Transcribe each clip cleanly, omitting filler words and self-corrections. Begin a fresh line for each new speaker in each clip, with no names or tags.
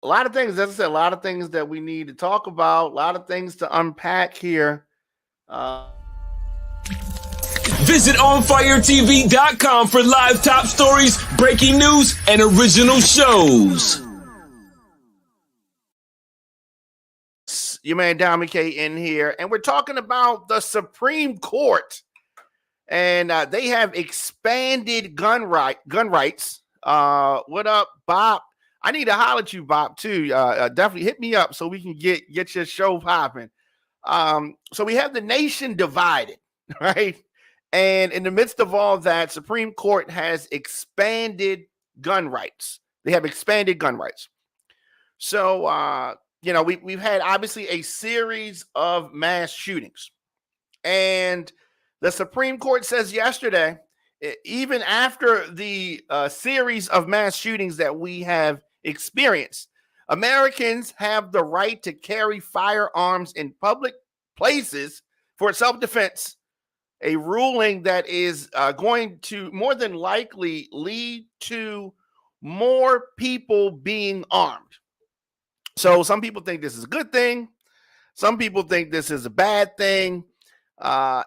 a lot of things, as I said, a lot of things that we need to talk about, a lot of things to unpack here.
Visit onfiretv.com for live top stories, breaking news, and original shows.
Your man Dami K in here, and we're talking about the Supreme Court, and they have expanded gun rights. What up, Bob? I need to holler at you, Bob, too. Definitely hit me up so we can get your show popping. So we have the nation divided, right? And in the midst of all that, Supreme Court has expanded gun rights. They have expanded gun rights. So, we've had obviously a series of mass shootings. And the Supreme Court says yesterday, even after the series of mass shootings that we have experienced, Americans have the right to carry firearms in public places for self-defense, a ruling that is going to more than likely lead to more people being armed. So some people think this is a good thing. Some people think this is a bad thing. I'm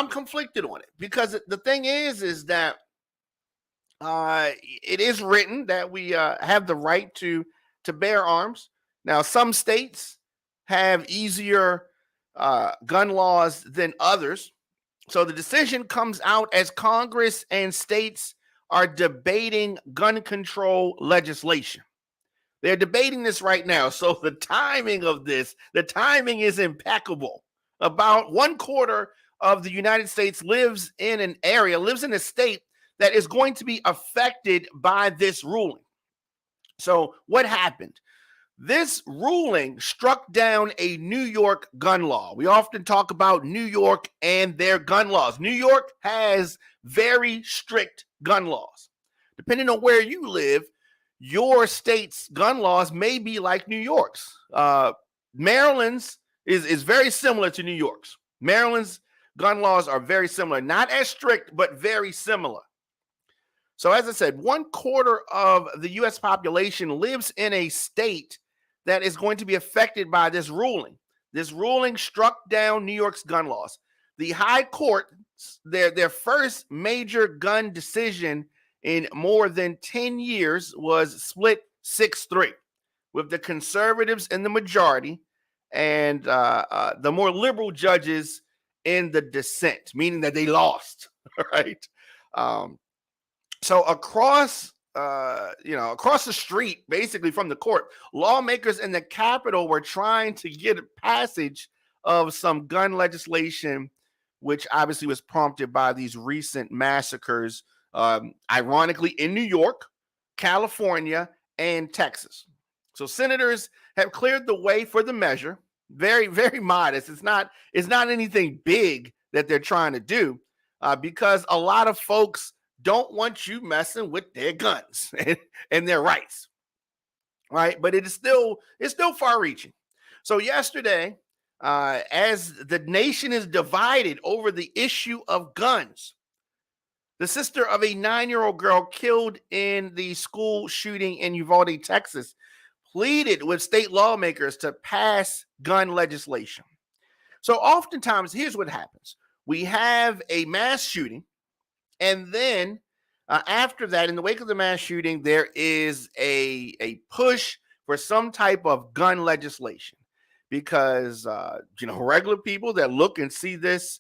conflicted on it because the thing is that it is written that we have the right to bear arms. Now, some states have easier gun laws than others. So the decision comes out as Congress and states are debating gun control legislation. They're debating this right now. So the timing is impeccable. About 1/4 of the United States lives in a state that is going to be affected by this ruling. So what happened? This ruling struck down a New York gun law. We often talk about New York and their gun laws. New York has very strict gun laws. Depending on where you live, your state's gun laws may be like New York's. Maryland's is very similar to New York's. Maryland's gun laws are very similar, not as strict, but very similar. So as I said, 1/4 of the U.S. population lives in a state that is going to be affected by this ruling. This ruling struck down New York's gun laws. The High Court, their first major gun decision in more than 10 years, was split 6-3, with the conservatives in the majority and the more liberal judges in the dissent, meaning that they lost, right? So across the street, basically from the court, lawmakers in the Capitol were trying to get a passage of some gun legislation, which obviously was prompted by these recent massacres, ironically in New York, California, and Texas. So senators have cleared the way for the measure. Very, very modest. It's not anything big that they're trying to do, because a lot of folks don't want you messing with their guns and their rights, right? But it's still far-reaching. So yesterday, as the nation is divided over the issue of guns, the sister of a 9-year-old girl killed in the school shooting in Uvalde, Texas, pleaded with state lawmakers to pass gun legislation. So oftentimes, here's what happens. We have a mass shooting, and then after that, in the wake of the mass shooting, there is a push for some type of gun legislation because, regular people that look and see this,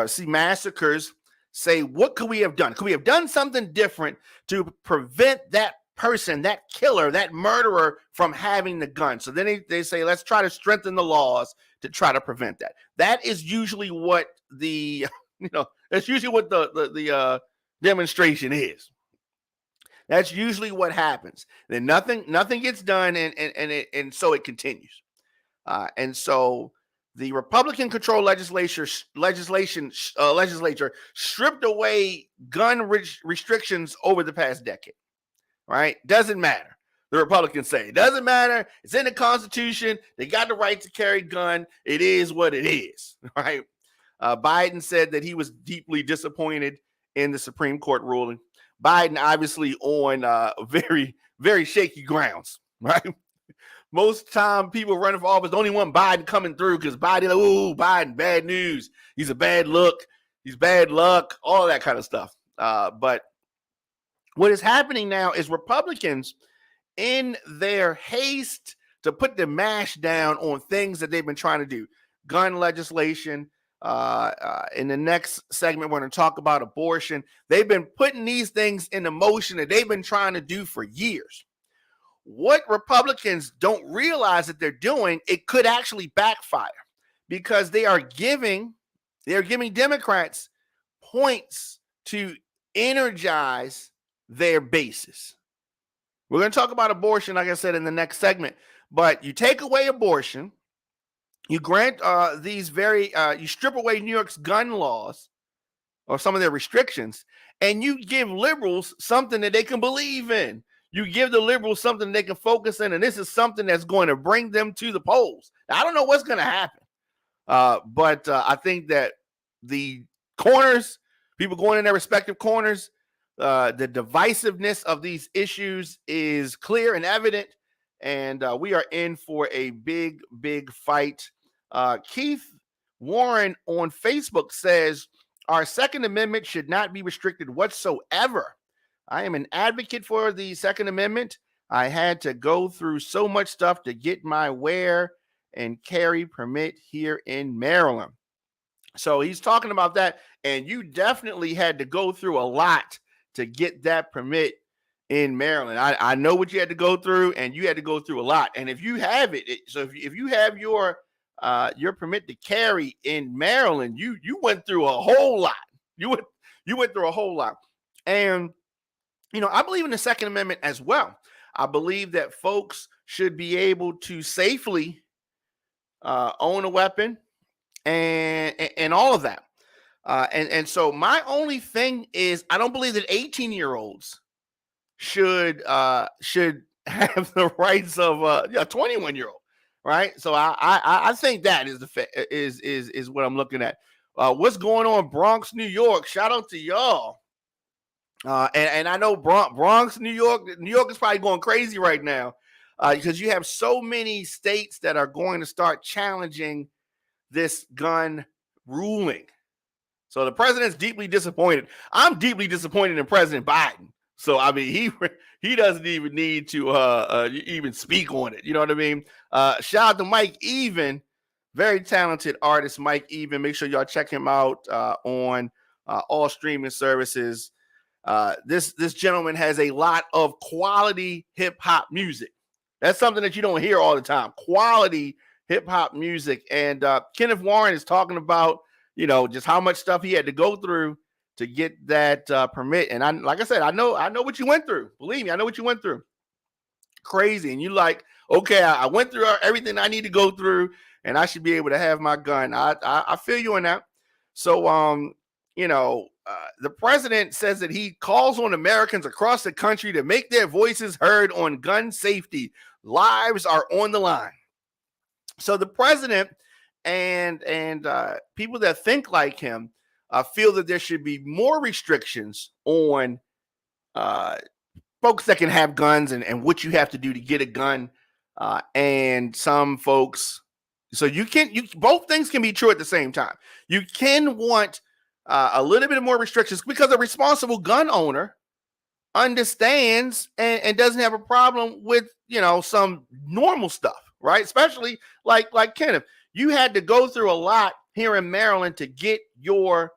see massacres, say, what could we have done? Could we have done something different to prevent that person, that killer, that murderer from having the gun? So then they say, let's try to strengthen the laws to try to prevent that. That is usually what the demonstration is. That's usually what happens. Then nothing gets done, and so it continues. And so the Republican-controlled legislature stripped away gun restrictions over the past decade. Right? Doesn't matter. The Republicans say it doesn't matter. It's in the Constitution. They got the right to carry a gun. It is what it is. Right? Biden said that he was deeply disappointed in the Supreme Court ruling. Biden obviously on very, very shaky grounds. right? Most time people running for office don't even want Biden coming through because Biden, ooh, Biden, bad news. He's a bad look. He's bad luck, all that kind of stuff. But what is happening now is Republicans, in their haste to put the mash down on things that they've been trying to do, gun legislation. In the next segment, we're going to talk about abortion. They've been putting these things into motion that they've been trying to do for years. What Republicans don't realize that they're doing, it could actually backfire because they are giving Democrats points to energize their bases. We're going to talk about abortion, like I said, in the next segment. But you take away abortion, you grant you strip away New York's gun laws or some of their restrictions, and you give liberals something that they can believe in. You give the liberals something they can focus in, and this is something that's going to bring them to the polls. Now, I don't know what's going to happen, but I think that the corners, people going in their respective corners, the divisiveness of these issues is clear and evident, and we are in for a big, big fight. Keith Warren on Facebook says, our Second Amendment should not be restricted whatsoever. I am an advocate for the Second Amendment. I had to go through so much stuff to get my wear and carry permit here in Maryland. So he's talking about that, and you definitely had to go through a lot to get that permit in Maryland. I know what you had to go through, and you had to go through a lot. And if you have if you have your permit to carry in Maryland, you went through a whole lot. You went through a whole lot. And I believe in the Second Amendment as well. I believe that folks should be able to safely own a weapon and all of that. And so my only thing is, I don't believe that 18-year-olds should have the rights of a 21-year-old, right? So I think that is what I'm looking at. What's going on, Bronx, New York? Shout out to y'all. And I know Bronx, New York is probably going crazy right now because you have so many states that are going to start challenging this gun ruling. So the president's deeply disappointed. I'm deeply disappointed in President Biden. So, I mean, he doesn't even need to even speak on it. You know what I mean? Shout out to Mike Even, very talented artist, Mike Even. Make sure y'all check him out on all streaming services. This gentleman has a lot of quality hip hop music. That's something that you don't hear all the time. Quality hip hop music. And Kenneth Warren is talking about, just how much stuff he had to go through to get that permit. And like I said, I know what you went through. Believe me, I know what you went through. Crazy. And you like, okay, I went through everything I need to go through, and I should be able to have my gun. I feel you on that. So, the president says that he calls on Americans across the country to make their voices heard on gun safety. Lives are on the line. So the president and people that think like him feel that there should be more restrictions on folks that can have guns and what you have to do to get a gun. And some folks, so both things can be true at the same time. You can want a little bit more restrictions because a responsible gun owner understands and doesn't have a problem with, some normal stuff, right? Especially like Kenneth, you had to go through a lot here in Maryland to get your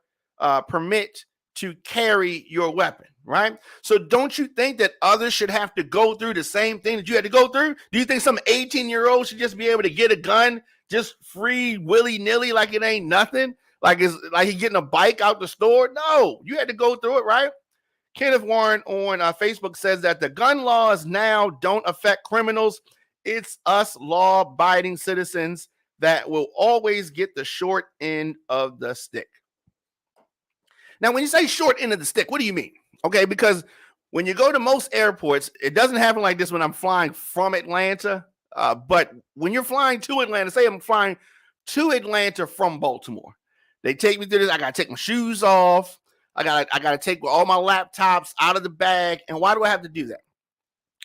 permit to carry your weapon, right? So don't you think that others should have to go through the same thing that you had to go through? Do you think some 18-year-old should just be able to get a gun just free willy-nilly like it ain't nothing? Like he's getting a bike out the store? No, you had to go through it, right? Kenneth Warren on Facebook says that the gun laws now don't affect criminals. It's us law-abiding citizens that will always get the short end of the stick. Now, when you say short end of the stick, what do you mean? Okay, because when you go to most airports, it doesn't happen like this when I'm flying from Atlanta. But when you're flying to Atlanta, say I'm flying to Atlanta from Baltimore, they take me through this. I got to take my shoes off. I got to take all my laptops out of the bag. And why do I have to do that?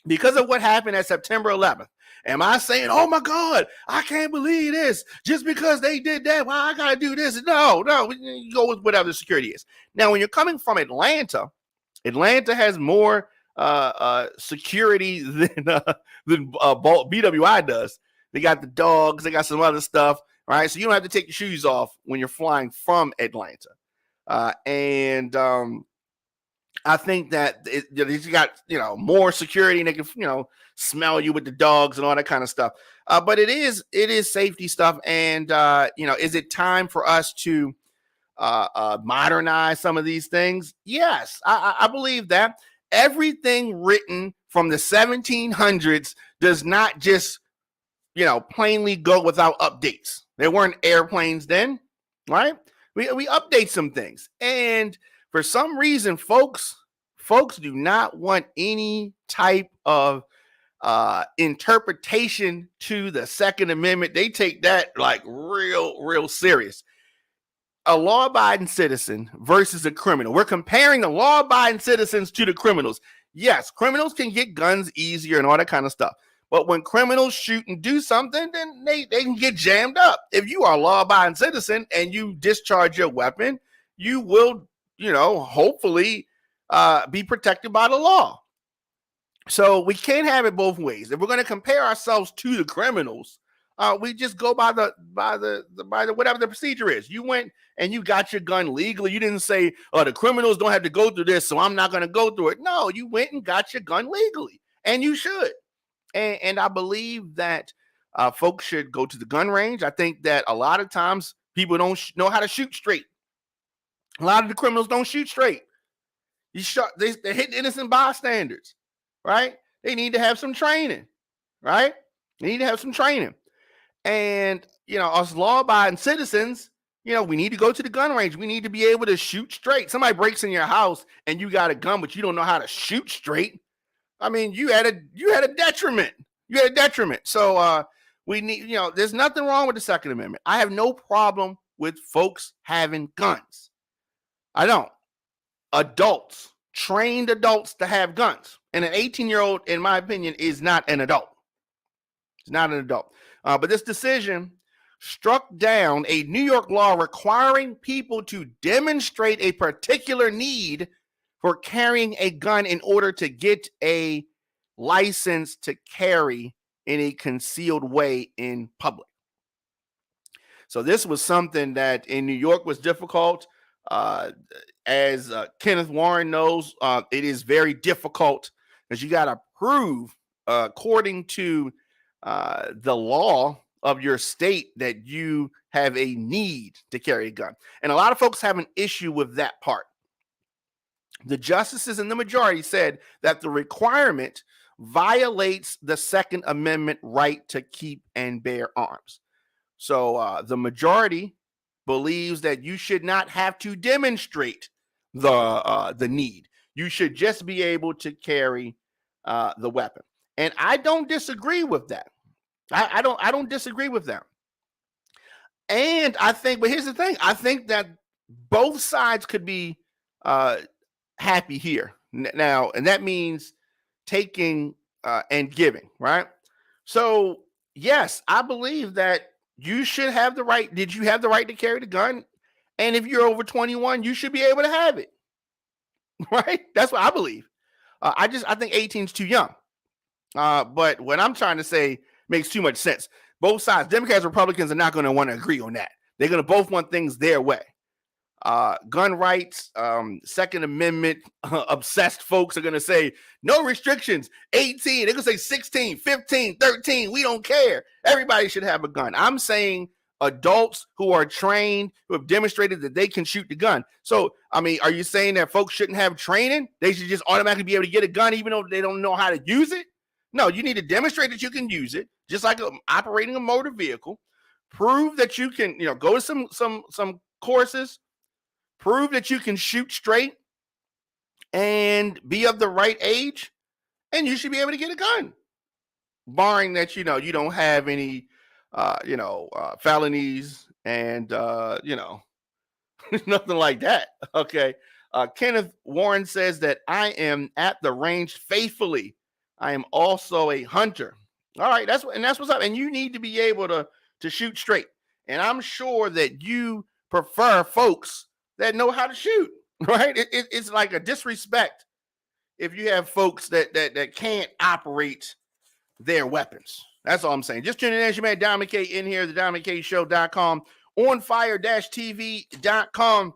because of what happened at September 11th. Am I saying, oh my God, I can't believe this just because they did that? Well, I got to do this. No, you go with whatever the security is. Now, when you're coming from Atlanta has more security than BWI does. They got the dogs, they got some other stuff, right? So you don't have to take your shoes off when you're flying from Atlanta. I think that you got, more security, and they can, smell you with the dogs and all that kind of stuff. But it is safety stuff. And, is it time for us to modernize some of these things? Yes, I believe that. Everything written from the 1700s does not just, plainly go without updates. There weren't airplanes then, right? We update some things. And for some reason, folks do not want any type of interpretation to the Second Amendment. They take that like real serious. A law-abiding citizen versus a criminal. We're comparing the law-abiding citizens to the criminals. Yes, criminals can get guns easier and all that kind of stuff. But when criminals shoot and do something, then they can get jammed up. If you are a law-abiding citizen and you discharge your weapon, you will, hopefully be protected by the law. So we can't have it both ways. If we're going to compare ourselves to the criminals, we just go by the whatever the procedure is. You went and you got your gun legally. You didn't say, "Oh, the criminals don't have to go through this, so I'm not going to go through it." No, you went and got your gun legally, and you should. And I believe that folks should go to the gun range. I think that a lot of times people don't know how to shoot straight. A lot of the criminals don't shoot straight. They're hitting innocent bystanders, right? They need to have some training, right? They need to have some training. And, us law-abiding citizens, we need to go to the gun range. We need to be able to shoot straight. Somebody breaks in your house and you got a gun, but you don't know how to shoot straight. I mean, you had a detriment. You had a detriment. So we need, there's nothing wrong with the Second Amendment. I have no problem with folks having guns. I don't. Adults, trained adults to have guns. And an 18-year-old, in my opinion, is not an adult. It's not an adult. But this decision struck down a New York law requiring people to demonstrate a particular need for carrying a gun in order to get a license to carry in a concealed way in public. So this was something that in New York was difficult. As Kenneth Warren knows, it is very difficult because you got to prove, according to the law of your state, that you have a need to carry a gun. And a lot of folks have an issue with that part. The justices in the majority said that the requirement violates the Second Amendment right to keep and bear arms. So the majority believes that you should not have to demonstrate the need. You should just be able to carry the weapon. And I don't disagree with that. I don't disagree with that. And I think, but here's the thing. I think that both sides could be happy here now, and that means taking and giving, right? So yes, I believe that you should have the right. Did you have the right to carry the gun? And if you're over 21, you should be able to have it, right? That's what I believe. I think 18 is too young. But what I'm trying to say makes too much sense. Both sides, Democrats, Republicans, are not going to want to agree on that. They're going to both want things their way. Gun rights, Second Amendment obsessed folks are going to say no restrictions, 18. They're going to say 16, 15, 13. We don't care. Everybody should have a gun. I'm saying adults who are trained, who have demonstrated that they can shoot the gun. So, I mean, are you saying that folks shouldn't have training? They should just automatically be able to get a gun even though they don't know how to use it? No, you need to demonstrate that you can use it, just like operating a motor vehicle. Prove that you can, go to some courses. Prove that you can shoot straight and be of the right age, and you should be able to get a gun, barring that you don't have any felonies and nothing like that. Okay. Kenneth Warren says that I am at the range faithfully I am also a hunter. All right, that's what's up. And you need to be able to shoot straight. And I'm sure that you prefer folks that know how to shoot, right? It's like a disrespect if you have folks that can't operate their weapons. That's all I'm saying. Just tuning in as you man, Diamond K in here, the DiamondKShow.com, onfire-tv.com.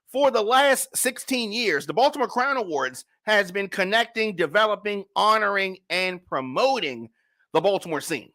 For the last 16 years, the Baltimore Crown Awards has been connecting, developing, honoring, and promoting the Baltimore scene.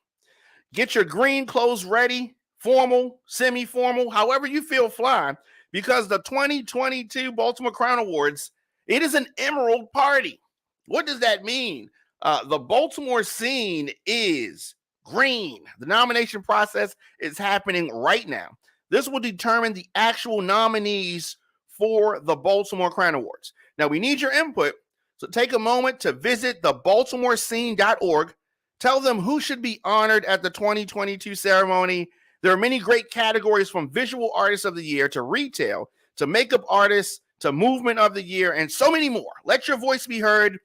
Get your green clothes ready, formal, semi-formal, however you feel fly, because the 2022 Baltimore Crown Awards, it is an emerald party. What does that mean? The Baltimore scene is green. The nomination process is happening right now. This will determine the actual nominees for the Baltimore Crown Awards. Now, we need your input, so take a moment to visit thebaltimorescene.org. Tell them who should be honored at the 2022 ceremony. There are many great categories, from visual artists of the year to retail to makeup artists to movement of the year, and so many more. Let your voice be heard.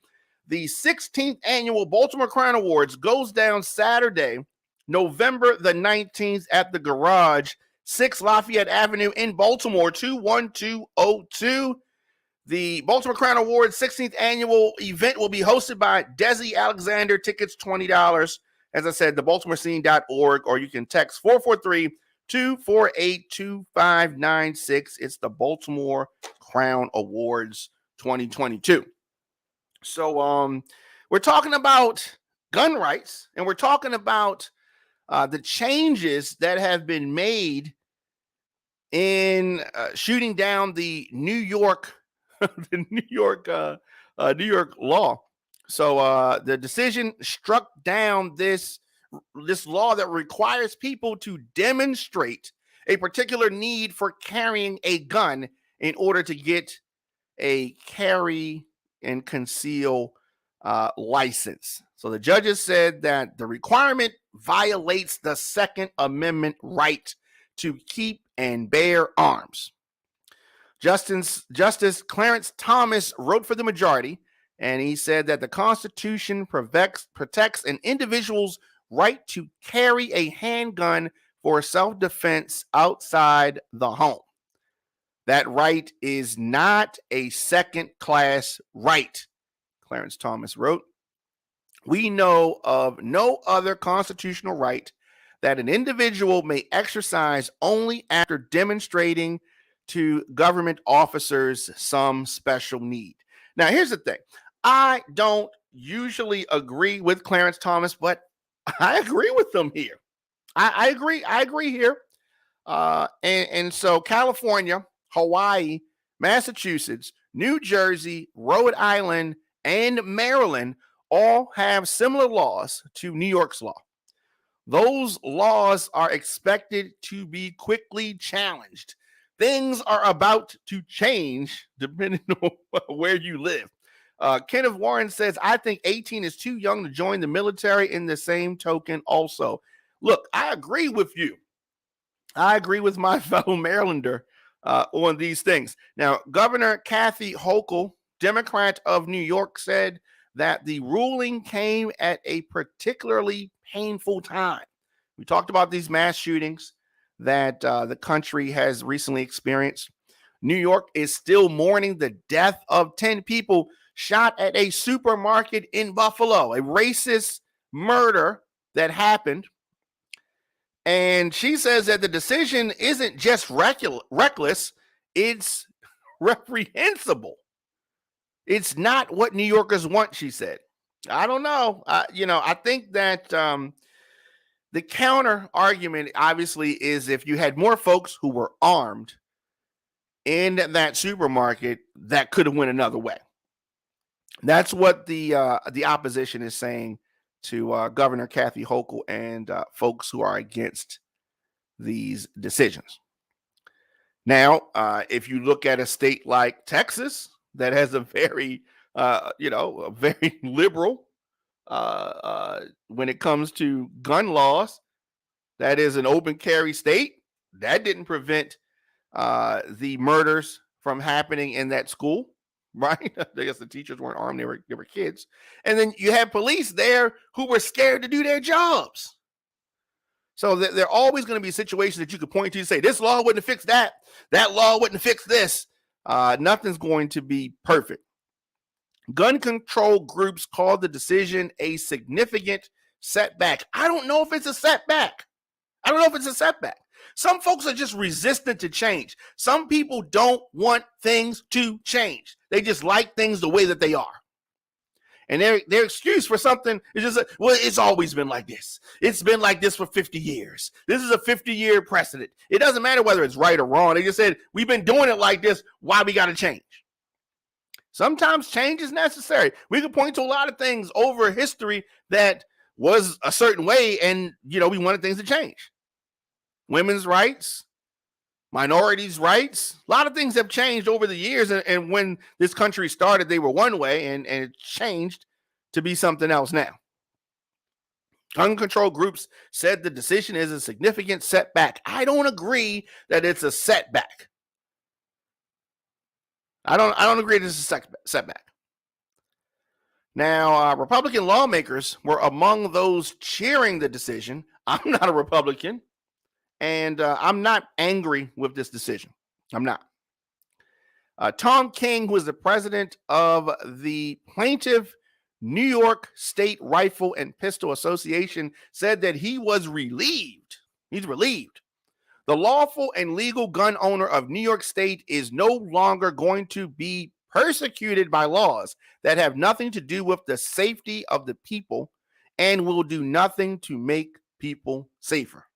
The 16th annual Baltimore Crown Awards goes down Saturday, November the 19th at the Garage, 6 Lafayette Avenue in Baltimore, 21202. The Baltimore Crown Awards 16th annual event will be hosted by Desi Alexander. Tickets $20. As I said, thebaltimorescene.org, or you can text 443-248-2596. It's the Baltimore Crown Awards 2022. So we're talking about gun rights, and we're talking about the changes that have been made in shooting down the New York New York law. So the decision struck down this law that requires people to demonstrate a particular need for carrying a gun in order to get a carry and conceal license. So the judges said that the requirement violates the Second Amendment right to keep and bear arms. Justice Clarence Thomas wrote for the majority, and he said that the Constitution protects an individual's right to carry a handgun for self-defense outside the home. That right is not a second-class right, Clarence Thomas wrote. We know of no other constitutional right that an individual may exercise only after demonstrating to government officers some special need. Now, here's the thing. I don't usually agree with Clarence Thomas, but I agree with him here. I agree here. And so California, Hawaii, Massachusetts, New Jersey, Rhode Island, and Maryland all have similar laws to New York's law. Those laws are expected to be quickly challenged. Things are about to change depending on where you live. Kenneth Warren says, I think 18 is too young to join the military. In the same token, also. Look, I agree with you. I agree with my fellow Marylander on these things. Now, Governor Kathy Hochul, Democrat of New York, said that the ruling came at a particularly painful time. We talked about these mass shootings that the country has recently experienced. New York is still mourning the death of 10 people shot at a supermarket in Buffalo, a racist murder that happened. And she says that the decision isn't just reckless, it's reprehensible. It's not what New Yorkers want, she said. I don't know. I think that the counter argument, obviously, is if you had more folks who were armed in that supermarket, that could have went another way. That's what the opposition is saying to Governor Kathy Hochul and folks who are against these decisions. Now, if you look at a state like Texas that has a very, very liberal when it comes to gun laws, that is an open carry state. That didn't prevent the murders from happening in that school. right? I guess the teachers weren't armed; they were kids. And then you had police there who were scared to do their jobs. So there are always going to be situations that you could point to and say, this law wouldn't have fixed that. That law wouldn't have fixed this. Nothing's going to be perfect. Gun control groups called the decision a significant setback. I don't know if it's a setback. Some folks are just resistant to change. Some people don't want things to change. They just like things the way that they are. And their excuse for something is just, well, it's always been like this. It's been like this for 50 years. This is a 50-year precedent. It doesn't matter whether it's right or wrong. They just said, we've been doing it like this. Why we got to change? Sometimes change is necessary. We can point to a lot of things over history that was a certain way, and, we wanted things to change. Women's rights, minorities' rights, a lot of things have changed over the years. And when this country started, they were one way, and it changed to be something else now. Gun control groups said the decision is a significant setback. I don't agree that it's a setback. I don't agree that it's a setback. Now, Republican lawmakers were among those cheering the decision. I'm not a Republican, and I'm not angry with this decision. I'm not. Tom King, who is the president of the Plaintiff New York State Rifle and Pistol Association, said that he was relieved. He's relieved. The lawful and legal gun owner of New York State is no longer going to be persecuted by laws that have nothing to do with the safety of the people and will do nothing to make people safer.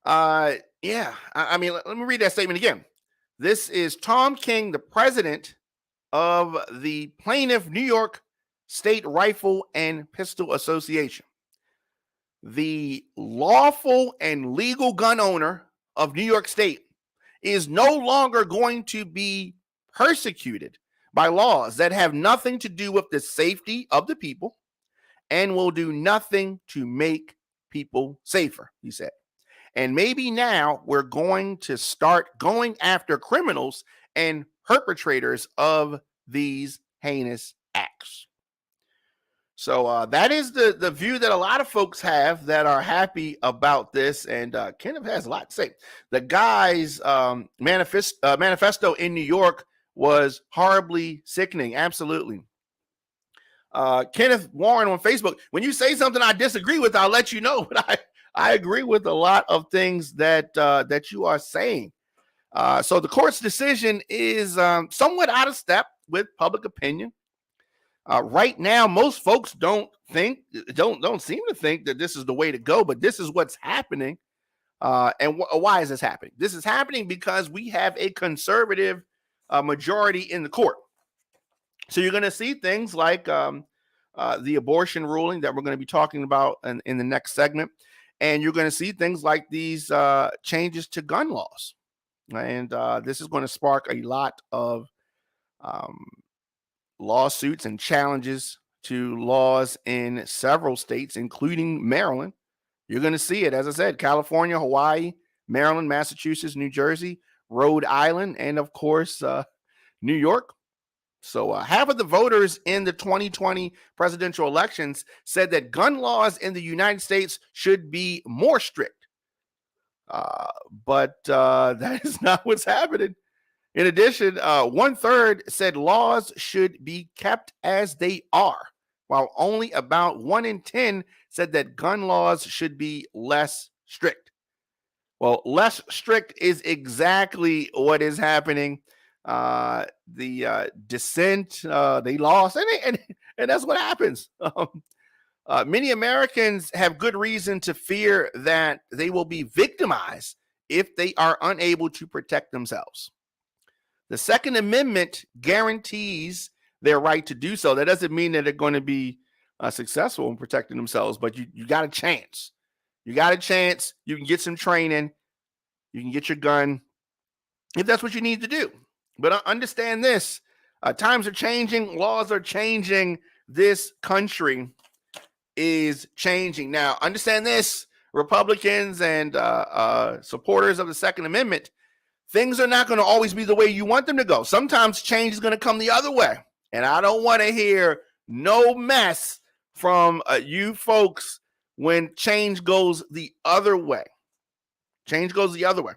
Let me read that statement again. This is Tom King, the president of the Plaintiff New York State Rifle and Pistol Association. The lawful and legal gun owner of New York State is no longer going to be persecuted by laws that have nothing to do with the safety of the people and will do nothing to make people safer, he said. And maybe now we're going to start going after criminals and perpetrators of these heinous acts. So that is the view that a lot of folks have that are happy about this. And Kenneth has a lot to say. The guy's manifesto in New York was horribly sickening. Absolutely. Kenneth Warren on Facebook, when you say something I disagree with, I'll let you know. But I agree with a lot of things that you are saying. So the court's decision is somewhat out of step with public opinion. Right now, most folks don't seem to think that this is the way to go, but this is what's happening. Why is this happening? This is happening because we have a conservative majority in the court. So you're going to see things like the abortion ruling that we're going to be talking about in the next segment. And you're going to see things like these changes to gun laws. And this is going to spark a lot of lawsuits and challenges to laws in several states, including Maryland. You're going to see it, as I said, California, Hawaii, Maryland, Massachusetts, New Jersey, Rhode Island, and of course, New York. So half of the voters in the 2020 presidential elections said that gun laws in the United States should be more strict. But that is not what's happening. In addition, 1/3 said laws should be kept as they are, while only about 1 in 10 said that gun laws should be less strict. Well, less strict is exactly what is happening. The dissent, they lost, and that's what happens. Many Americans have good reason to fear that they will be victimized if they are unable to protect themselves. The Second Amendment guarantees their right to do so. That doesn't mean that they're going to be successful in protecting themselves, but you got a chance. You got a chance. You can get some training. You can get your gun if that's what you need to do. But understand this, times are changing, laws are changing, this country is changing. Now, understand this, Republicans and supporters of the Second Amendment things are not going to always be the way you want them to go. Sometimes change is going to come the other way. And I don't want to hear no mess from you folks when change goes the other way. Change goes the other way.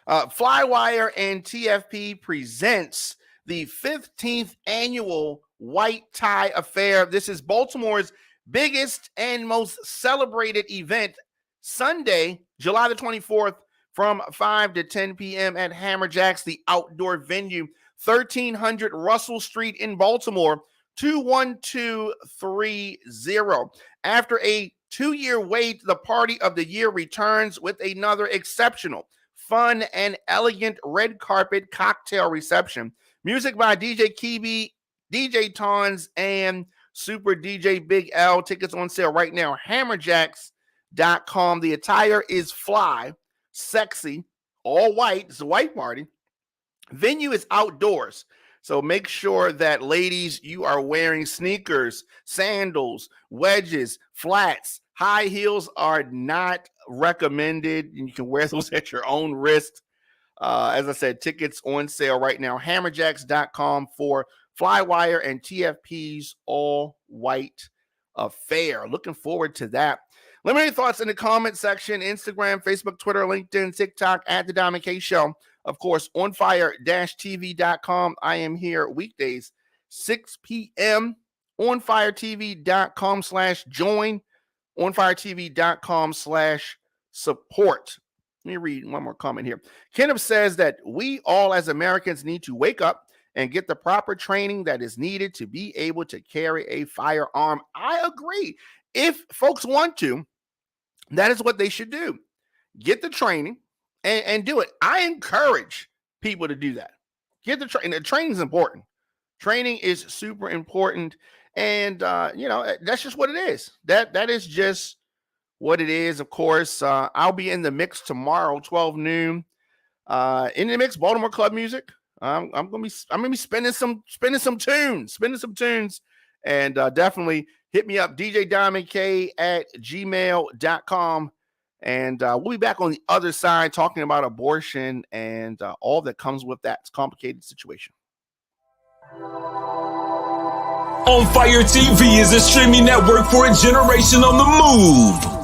Flywire and TFP presents the 15th annual White Tie Affair. This is Baltimore's biggest and most celebrated event, Sunday, July the 24th, from 5 to 10 p.m. at Hammerjacks, the outdoor venue, 1300 Russell Street in Baltimore, 21230. After a 2-year wait, the party of the year returns with another exceptional, fun, and elegant red carpet cocktail reception. Music by DJ Kibi, DJ Tons, and Super DJ Big L. Tickets on sale right now. Hammerjacks.com. The attire is fly, sexy, all white. It's a white party. Venue is outdoors. So make sure that, ladies, you are wearing sneakers, sandals, wedges, flats. High heels are not recommended. You can wear those at your own risk. As I said, tickets on sale right now. Hammerjacks.com for Flywire and TFP's all-white affair. Looking forward to that. Let me know your thoughts in the comment section. Instagram, Facebook, Twitter, LinkedIn, TikTok, at The Diamond K Show. Of course, onfire-tv.com. I am here weekdays, 6 p.m. onfiretv.com/join, onfiretv.com/support. Let me read one more comment here. Kenneth says that we all as Americans need to wake up and get the proper training that is needed to be able to carry a firearm. I agree. If folks want to, that is what they should do. Get the training and do it. I encourage people to do that. Get the training. The training is important. Training is super important. And, that's just what it is. That is just what it is. Of course, I'll be in the mix tomorrow, 12 noon. In the mix, Baltimore club music. I'm gonna be spinning some tunes, and definitely hit me up, djdiamondk@gmail.com. And we'll be back on the other side talking about abortion and all that comes with that. It's a complicated situation.
On Fire TV is a streaming network for a generation on the move.